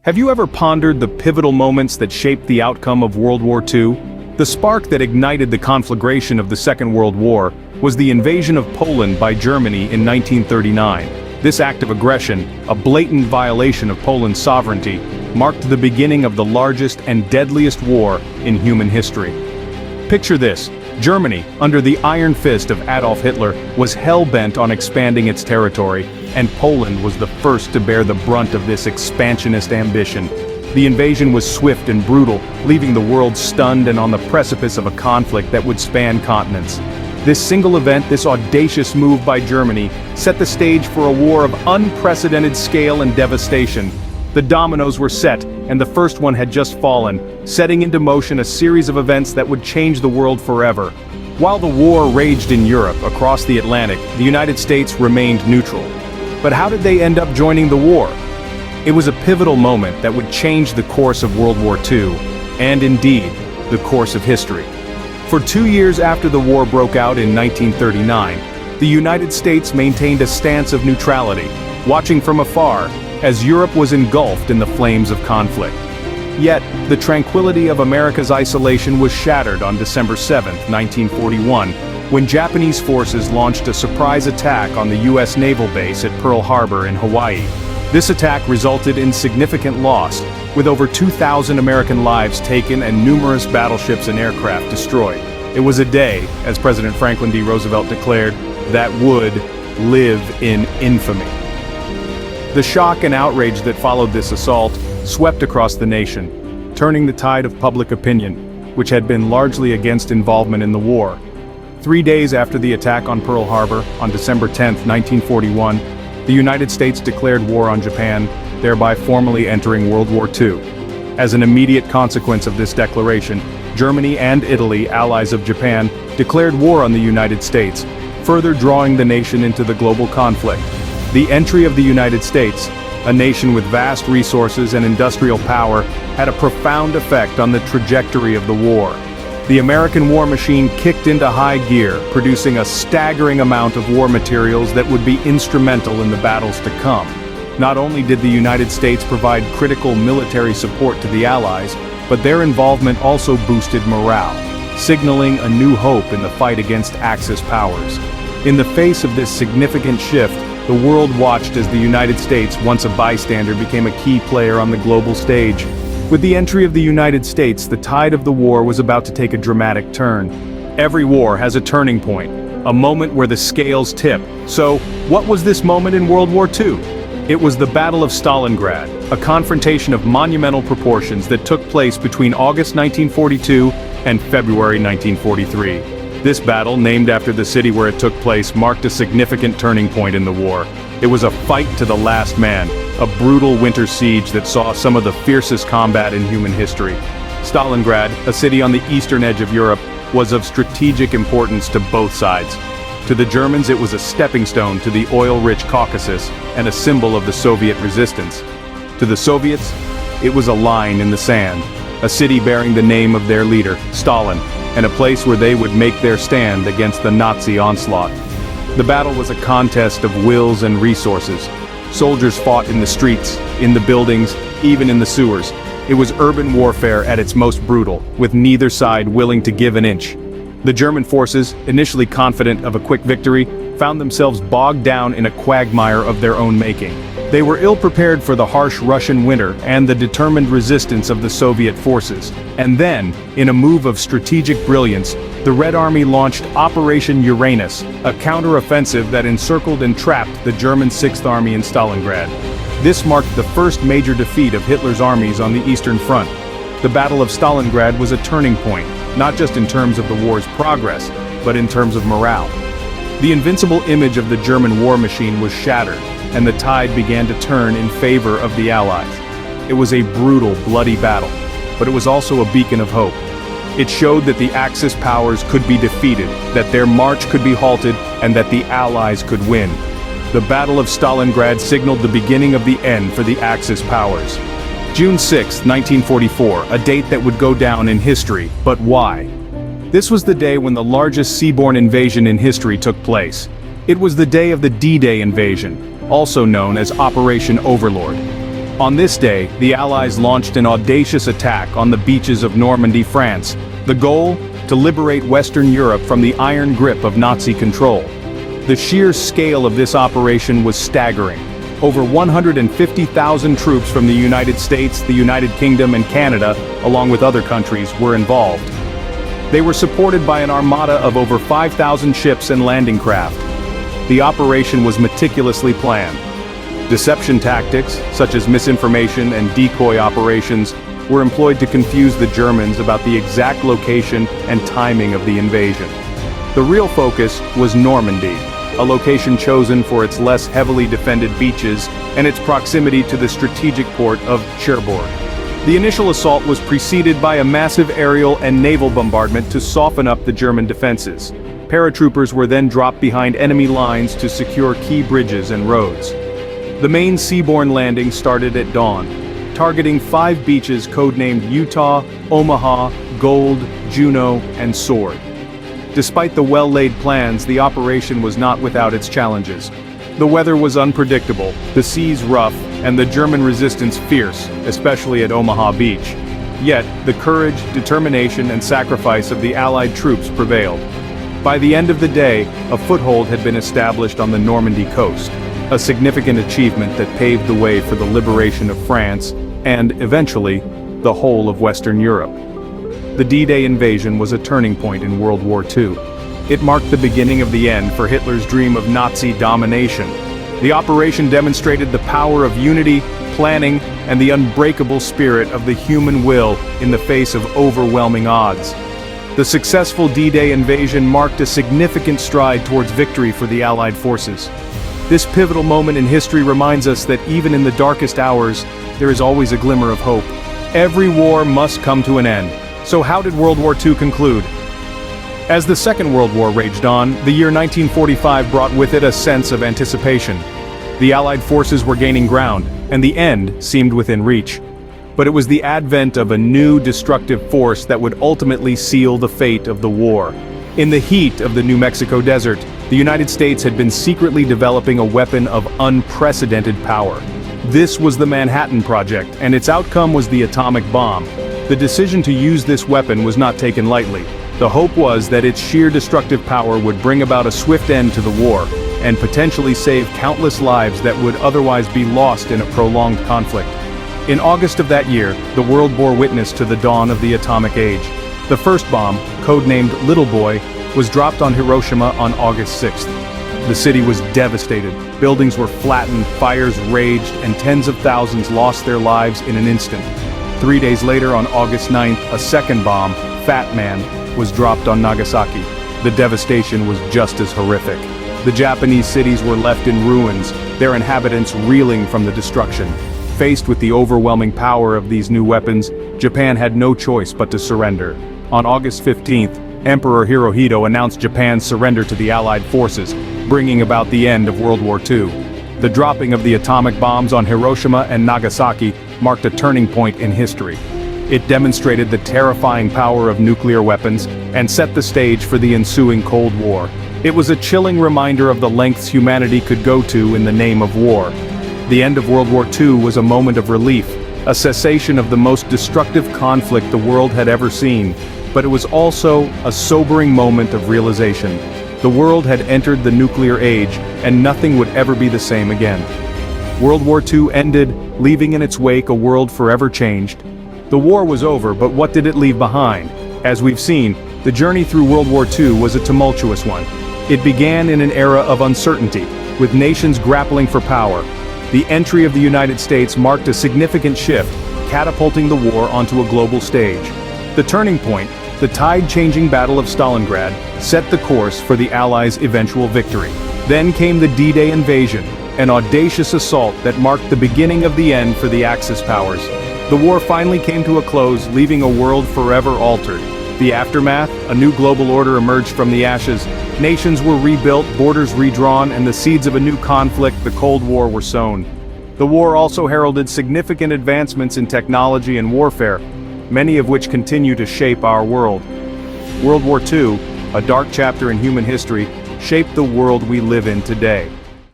Have you ever pondered the pivotal moments that shaped the outcome of World War II? The spark that ignited the conflagration of the Second World War was the invasion of Poland by Germany in 1939. This act of aggression, a blatant violation of Poland's sovereignty, marked the beginning of the largest and deadliest war in human history. Picture this: Germany, under the iron fist of Adolf Hitler, was hell-bent on expanding its territory, and Poland was the first to bear the brunt of this expansionist ambition. The invasion was swift and brutal, leaving the world stunned and on the precipice of a conflict that would span continents. This single event, this audacious move by Germany, set the stage for a war of unprecedented scale and devastation. The dominoes were set, and the first one had just fallen, setting into motion a series of events that would change the world forever. While the war raged in Europe, across the Atlantic, the United States remained neutral. But how did they end up joining the war? It was a pivotal moment that would change the course of World War II, and indeed, the course of history. For 2 years after the war broke out in 1939, the United States maintained a stance of neutrality, watching from afar as Europe was engulfed in the flames of conflict. Yet, the tranquility of America's isolation was shattered on December 7, 1941, when Japanese forces launched a surprise attack on the U.S. naval base at Pearl Harbor in Hawaii. This attack resulted in significant loss, with over 2,000 American lives taken and numerous battleships and aircraft destroyed. It was a day, as President Franklin D. Roosevelt declared, that would live in infamy. The shock and outrage that followed this assault swept across the nation, turning the tide of public opinion, which had been largely against involvement in the war. 3 days after the attack on Pearl Harbor, on December 10, 1941, the United States declared war on Japan, thereby formally entering World War II. As an immediate consequence of this declaration, Germany and Italy, allies of Japan, declared war on the United States, further drawing the nation into the global conflict. The entry of the United States, a nation with vast resources and industrial power, had a profound effect on the trajectory of the war. The American war machine kicked into high gear, producing a staggering amount of war materials that would be instrumental in the battles to come. Not only did the United States provide critical military support to the Allies, but their involvement also boosted morale, signaling a new hope in the fight against Axis powers. In the face of this significant shift, the world watched as the United States, once a bystander, became a key player on the global stage. With the entry of the United States, the tide of the war was about to take a dramatic turn. Every war has a turning point, a moment where the scales tip. So, what was this moment in World War II? It was the Battle of Stalingrad, a confrontation of monumental proportions that took place between August 1942 and February 1943. This battle, named after the city where it took place, marked a significant turning point in the war. It was a fight to the last man, a brutal winter siege that saw some of the fiercest combat in human history. Stalingrad, a city on the eastern edge of Europe, was of strategic importance to both sides. To the Germans, it was a stepping stone to the oil-rich Caucasus and a symbol of the Soviet resistance. To the Soviets, it was a line in the sand, a city bearing the name of their leader, Stalin, and a place where they would make their stand against the Nazi onslaught. The battle was a contest of wills and resources. Soldiers fought in the streets, in the buildings, even in the sewers. It was urban warfare at its most brutal, with neither side willing to give an inch. The German forces, initially confident of a quick victory, found themselves bogged down in a quagmire of their own making. They were ill-prepared for the harsh Russian winter and the determined resistance of the Soviet forces. And then, in a move of strategic brilliance, the Red Army launched Operation Uranus, a counter-offensive that encircled and trapped the German Sixth Army in Stalingrad. This marked the first major defeat of Hitler's armies on the Eastern Front. The Battle of Stalingrad was a turning point, not just in terms of the war's progress, but in terms of morale. The invincible image of the German war machine was shattered, and the tide began to turn in favor of the Allies. It was a brutal, bloody battle, but it was also a beacon of hope. It showed that the Axis powers could be defeated, that their march could be halted, and that the Allies could win. The Battle of Stalingrad signaled the beginning of the end for the Axis powers. June 6, 1944, a date that would go down in history, but why? This was the day when the largest seaborne invasion in history took place. It was the day of the D-Day invasion, also known as Operation Overlord. On this day, the Allies launched an audacious attack on the beaches of Normandy, France. The goal? To liberate Western Europe from the iron grip of Nazi control. The sheer scale of this operation was staggering. Over 150,000 troops from the United States, the United Kingdom, and Canada, along with other countries, were involved. They were supported by an armada of over 5,000 ships and landing craft. The operation was meticulously planned. Deception tactics, such as misinformation and decoy operations, were employed to confuse the Germans about the exact location and timing of the invasion. The real focus was Normandy, a location chosen for its less heavily defended beaches and its proximity to the strategic port of Cherbourg. The initial assault was preceded by a massive aerial and naval bombardment to soften up the German defenses. Paratroopers were then dropped behind enemy lines to secure key bridges and roads. The main seaborne landing started at dawn, targeting 5 beaches codenamed Utah, Omaha, Gold, Juno, and Sword. Despite the well-laid plans, the operation was not without its challenges. The weather was unpredictable, the seas rough, and the German resistance fierce, especially at Omaha Beach. Yet, the courage, determination, and sacrifice of the Allied troops prevailed. By the end of the day, a foothold had been established on the Normandy coast, a significant achievement that paved the way for the liberation of France, and, eventually, the whole of Western Europe. The D-Day invasion was a turning point in World War II. It marked the beginning of the end for Hitler's dream of Nazi domination. The operation demonstrated the power of unity, planning, and the unbreakable spirit of the human will in the face of overwhelming odds. The successful D-Day invasion marked a significant stride towards victory for the Allied forces. This pivotal moment in history reminds us that even in the darkest hours, there is always a glimmer of hope. Every war must come to an end. So how did World War II conclude? As the Second World War raged on, the year 1945 brought with it a sense of anticipation. The Allied forces were gaining ground, and the end seemed within reach. But it was the advent of a new destructive force that would ultimately seal the fate of the war. In the heat of the New Mexico desert, the United States had been secretly developing a weapon of unprecedented power. This was the Manhattan Project, and its outcome was the atomic bomb. The decision to use this weapon was not taken lightly. The hope was that its sheer destructive power would bring about a swift end to the war, and potentially save countless lives that would otherwise be lost in a prolonged conflict. In August of that year, the world bore witness to the dawn of the atomic age. The first bomb, codenamed Little Boy, was dropped on Hiroshima on August 6th. The city was devastated. Buildings were flattened, fires raged, and tens of thousands lost their lives in an instant. 3 days later, on August 9th, a second bomb, Fat Man, was dropped on Nagasaki. The devastation was just as horrific. The Japanese cities were left in ruins, their inhabitants reeling from the destruction. Faced with the overwhelming power of these new weapons, Japan had no choice but to surrender. On August 15th, Emperor Hirohito announced Japan's surrender to the Allied forces, bringing about the end of World War II. The dropping of the atomic bombs on Hiroshima and Nagasaki marked a turning point in history. It demonstrated the terrifying power of nuclear weapons and set the stage for the ensuing Cold War. It was a chilling reminder of the lengths humanity could go to in the name of war. The end of World War II was a moment of relief, a cessation of the most destructive conflict the world had ever seen, but it was also a sobering moment of realization. The world had entered the nuclear age, and nothing would ever be the same again. World War II ended, leaving in its wake a world forever changed. The war was over, but what did it leave behind? As we've seen, the journey through World War II was a tumultuous one. It began in an era of uncertainty, with nations grappling for power. The entry of the United States marked a significant shift, catapulting the war onto a global stage. The turning point, the tide-changing Battle of Stalingrad, set the course for the Allies' eventual victory. Then came the D-Day invasion, an audacious assault that marked the beginning of the end for the Axis powers. The war finally came to a close, leaving a world forever altered. The aftermath, a new global order emerged from the ashes. Nations were rebuilt, borders redrawn, and the seeds of a new conflict, the Cold War, were sown. The war also heralded significant advancements in technology and warfare, many of which continue to shape our world. World War II, a dark chapter in human history, shaped the world we live in today.